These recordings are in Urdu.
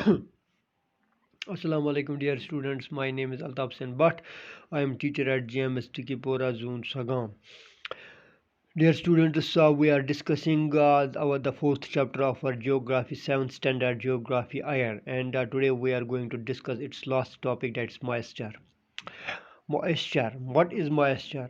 Assalamu alaikum dear students, my name is Altaf Sen Bhatt. I am teacher at GMS Tikipora Zone Sagam. Dear students, we are discussing the fourth chapter of our geography, 7th standard geography IR, and today we are going to discuss its last topic, that's moisture. What is moisture?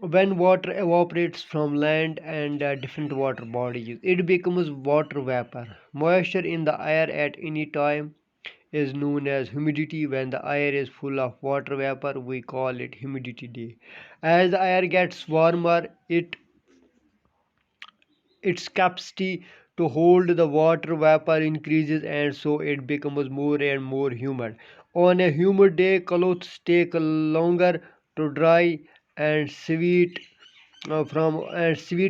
When water evaporates from land and different water bodies, it becomes water vapor. Moisture in the air at any time is known as humidity. When the air is full of water vapor, we call it humidity day. As the air gets warmer, its capacity to hold the water vapor increases, and so it becomes more and more humid. On a humid day, clothes take longer to dry, and sweat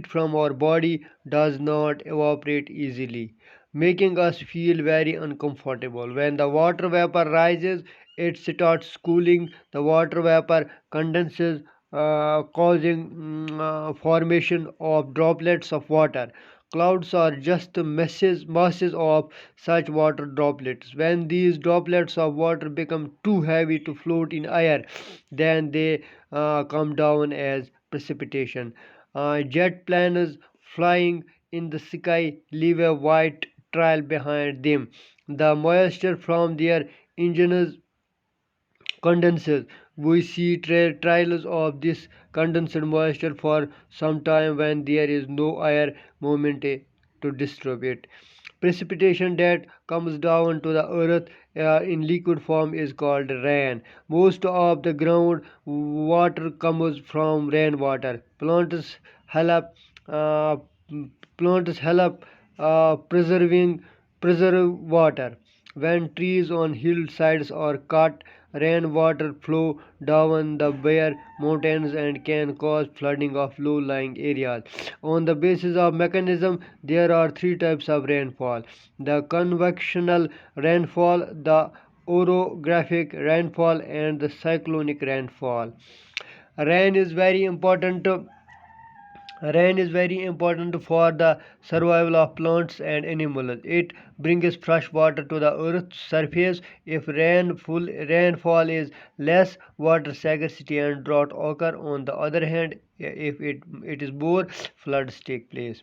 from our body does not evaporate easily, making us feel very uncomfortable. When the water vapor rises, it starts cooling. The water vapor condenses, causing formation of droplets of water. Clouds are just masses of such water droplets. When these droplets of water become too heavy to float in air, then they come down as precipitation. Jet planes flying in the sky leave a white trail behind them. The moisture from their engines condenses. We see trails of this condensed moisture for some time when there is no air movement to disturb it. Precipitation that comes down to the earth in liquid form is called rain. Most of the ground water comes from rainwater. Uh, plants help preserve water. When trees on hillsides are cut, rainwater flow down the bare mountains and can cause flooding of low-lying areas. On the basis of mechanism, there are three types of rainfall: the convectional rainfall, the orographic rainfall, and the cyclonic rainfall. Rain is very important Rain is very important for the survival of plants and animals. It brings fresh water to the earth's surface. If rainfall is less, water scarcity and drought occur. On the other hand, if it is more, floods take place.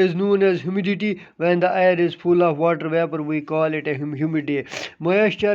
is known as humidity. When the air is full of water vapor, we call it a humid day. Moisture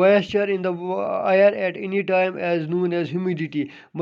moisture in the air at any time as known as humidity.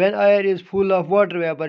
when air is full of water vapor,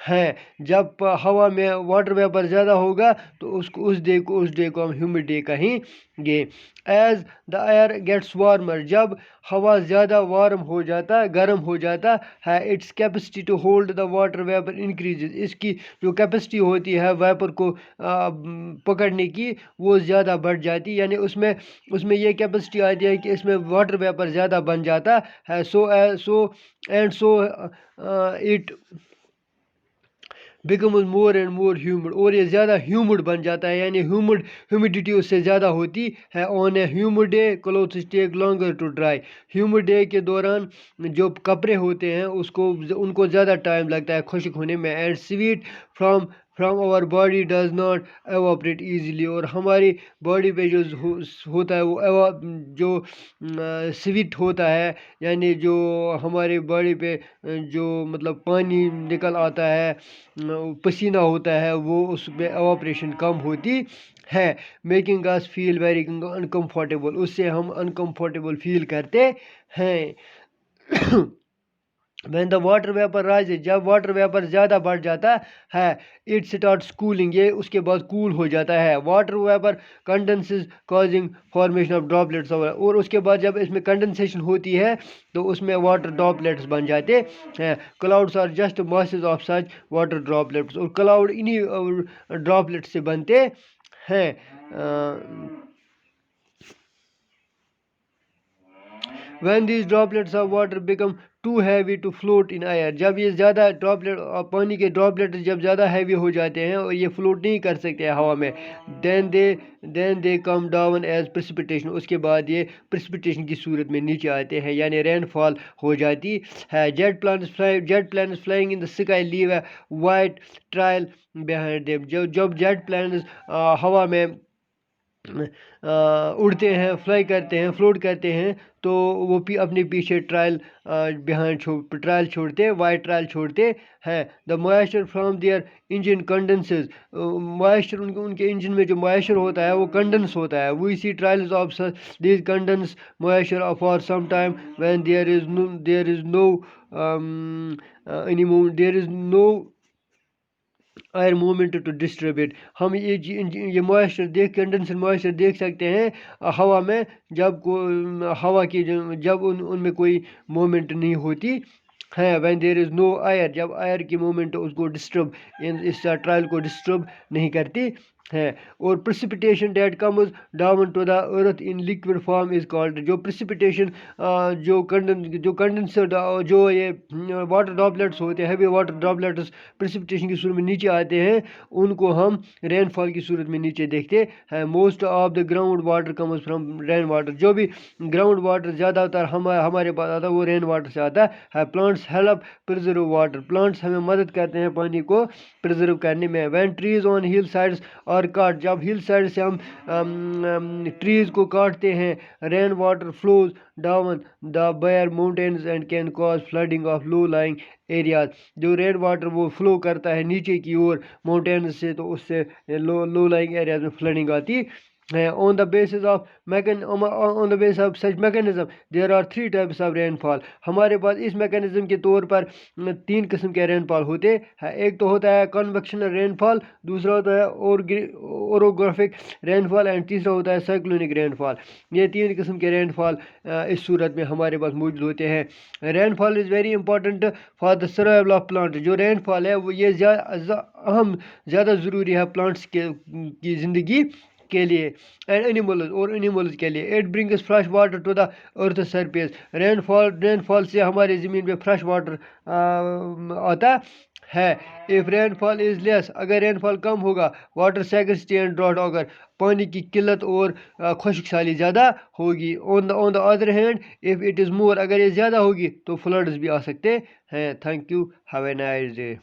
ہیں. جب ہوا میں واٹر ویپر زیادہ ہوگا تو اس ڈے کو ہم ہیومڈ ڈے کہیں گے. As the air gets warmer, جب ہوا زیادہ گرم ہو جاتا ہے، its capacity to hold the water vapour increases, اس کی جو کیپیسٹی ہوتی ہے ویپر کو پکڑنے کی وہ زیادہ بڑھ جاتی، یعنی اس میں یہ کیپیسٹی آتی ہے کہ اس میں واٹر ویپر زیادہ بن جاتا ہے. So it becomes more and more humid, اور یہ زیادہ ہیومڈ بن جاتا ہے، یعنی ہیومیڈیٹی اس سے زیادہ ہوتی ہے. On a humid day clothes take longer to dry, humid day کے دوران جو کپڑے ہوتے ہیں ان کو زیادہ ٹائم لگتا ہے خشک ہونے میں. And sweat from our body does not evaporate easily, اور ہماری باڈی پہ جو ہوتا ہے وہ جو سویٹ ہوتا ہے، یعنی جو ہمارے باڈی پہ جو مطلب پانی نکل آتا ہے، پسینہ ہوتا ہے، وہ اس میں ایواپریشن کم ہوتی ہے. میکنگ اس فیل ویری انکمفرٹیبل، اس سے ہم انکمفرٹیبل فیل کرتے ہیں. when the water vapor rises، جب واٹر ویپر زیادہ بڑھ جاتا ہے، اٹ اسٹارٹس کولنگ، یہ اس کے بعد کول ہو جاتا ہے. Water vapour condenses causing formation of droplets, اور اس کے بعد جب اس میں کنڈنسیشن ہوتی ہے تو اس میں واٹر ڈراپلیٹس بن جاتے ہیں. Clouds are just masses of such water droplets, اور کلاؤڈ انہی ڈراپلیٹ سے بنتے ہیں. when these droplets of water become too heavy to float in air، جب یہ زیادہ پانی کے ڈراپلیٹ جب زیادہ ہیوی ہو جاتے ہیں اور یہ فلوٹ نہیں کر سکتے ہوا میں، then they come down as precipitation، اس کے بعد یہ پریسپیٹیشن کی صورت میں نیچے آتے ہیں، یعنی رین فال ہو جاتی ہے. jet planes flying in the sky leave a white trail behind them، جب جیٹ پلانز ہوا میں اڑتے ہیں، فلائی کرتے ہیں، فلوٹ کرتے ہیں، تو وہ اپنے پیچھے ٹرائل چھوڑتے، وائٹ ٹرائل چھوڑتے ہیں. The moisture from their engine condenses, moisture ان کے انجن میں جو موئسچر ہوتا ہے وہ کنڈنس ہوتا ہے. We see trails of these condense moisture for some time when there is no air movement to disturb it. ہم یہ موئسچر کنڈنسر موئسچر دیکھ سکتے ہیں ہوا میں، جب ان میں کوئی موومنٹ نہیں ہوتی ہے. When there is no air, جب ایئر کی موومنٹ اس کو اس ٹرائل کو ڈسٹرب نہیں کرتی ہے. اور precipitation that comes down to the earth in liquid form is called, جو پریسپیٹیشن جو کنڈنسر جو یہ واٹر ڈراپلیٹس ہوتے ہیں، ہیوی واٹر ڈراپلیٹس پریسپیٹیشن کی صورت میں نیچے آتے ہیں، ان کو ہم رین فال کی صورت میں نیچے دیکھتے ہیں. Most of the ground water comes from rain water, جو بھی گراؤنڈ واٹر زیادہ تر ہمارے پاس آتا ہے وہ رین واٹر سے آتا ہے. Plants help preserve water, plants ہمیں مدد کرتے ہیں پانی کو پرزرو کرنے میں. وین ٹریز آن ہل سائڈس اور کاٹ، جب ہل سائڈ سے ہم ٹریز کو کاٹتے ہیں، rain water flows down the bare mountains and can cause flooding of low lying areas, جو رین واٹر وہ فلو کرتا ہے نیچے کی اور ماؤنٹینز سے، تو اس سے لو لائنگ ایریاز میں فلڈنگ آتی ہے. On the basis of such mechanism there are 3 types of rainfall، ہمارے پاس اس میکانزم کے طور پر 3 قسم کے رین فال ہوتے ہیں. ایک تو ہوتا ہے کنویکشنل رین فال، دوسرا ہوتا ہے اورگرافک رین فال، اینڈ تیسرا ہوتا ہے سائیکلونک رین فال. یہ 3 قسم کے رین فال اس صورت میں ہمارے پاس موجود ہوتے ہیں. Rainfall is very important for the survival of plant, جو رین فال ہے وہ یہ زیادہ ضروری ہے پلانٹس کی زندگی کے لیے، اینڈ اینیملز کے لیے. It brings fresh water to the earth surface, rainfall سے ہماری زمین پہ فریش واٹر آتا ہے. اف رین فال از لیس، اگر رین فال کم ہوگا، واٹر سکیورٹی اینڈ ڈراٹ، اگر پانی کی قلت اور خشک سالی زیادہ ہوگی. On the other hand if it is more, اگر یہ زیادہ ہوگی تو فلڈز بھی آ سکتے ہیں. Thank you, have a nice day.